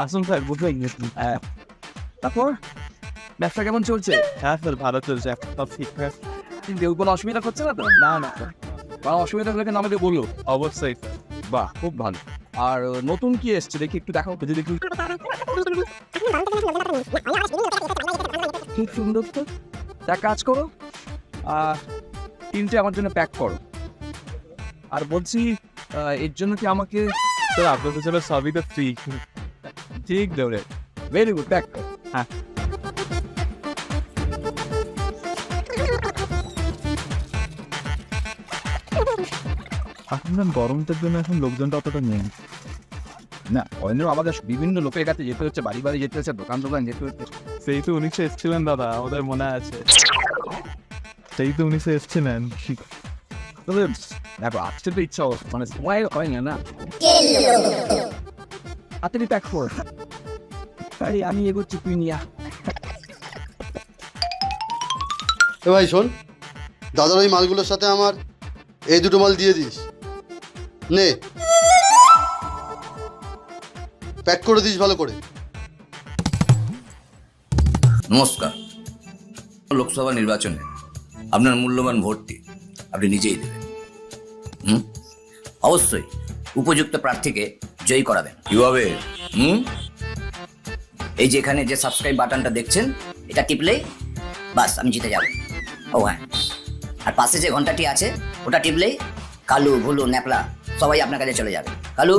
আসুন স্যার, বুঝতে গেছি। তারপর ব্যবসা কেমন চলছে? হ্যাঁ স্যার, ভালো চলছে, সব ঠিকঠাক। কেউ কোনো অসুবিধা করছে না তো? না না স্যার, কোনো অসুবিধা হলে কিন্তু আমাকে বললো। অবশ্যই স্যার। বাহ, খুব ভালো। আর নতুন কি এসছে দেখি, একটু দেখাও তো, যদি একটু। খুব সুন্দর তো। এক কাজ করো, তিনটে আমার জন্য প্যাক করো। আর বলছি, এর জন্য কি আমাকে? স্যার আপনার তো চলো সবই তো ফ্রি। ঠিক ধরে। ভেরি গুড, প্যাক করো। হ্যাঁ। আপনার গরমটার জন্য এখন লোকজনটা অতটা নেই। না, অনেক আমাদের বিভিন্ন লোকের কাছে যেতে হচ্ছে, বাড়ি বাড়ি যেতে হচ্ছে, দোকান দোকান যেতে হচ্ছে। সেই তো 1900 এসেছিলেন দাদা, আমাদের মনে আছে। সেই তো 1900 এসেছিলেন। তবে দেখো, আসতে তো ইচ্ছা মানে সময় হয় না। না, তাড়াতাড়ি প্যাক কর। আরে আমি এগোচ্ছি, তুই নিয়া। এ ভাই শোন, দাদার ওই মালগুলোর সাথে আমার এই দুটো মাল দিয়ে দিস। নে, প্যাক করে দিস ভালো করে। নমস্কার। লোকসভা নির্বাচনে আপনার মূল্যবান ভোটটি আপনি নিজেই দেবেন। অবশ্যই উপযুক্ত প্রার্থীকে জয়ী করাবেন। কিভাবে? এই যে এখানে যে সাবস্ক্রাইব বাটনটা দেখছেন, এটা টিপলেই বাস আমি জিতে যাব। ও হ্যাঁ, আর পাশে যে ঘন্টাটি আছে ওটা টিপলেই কালু ভুলু ন্যাপলা সবাই আপনার কাছে চলে যাবে। কালু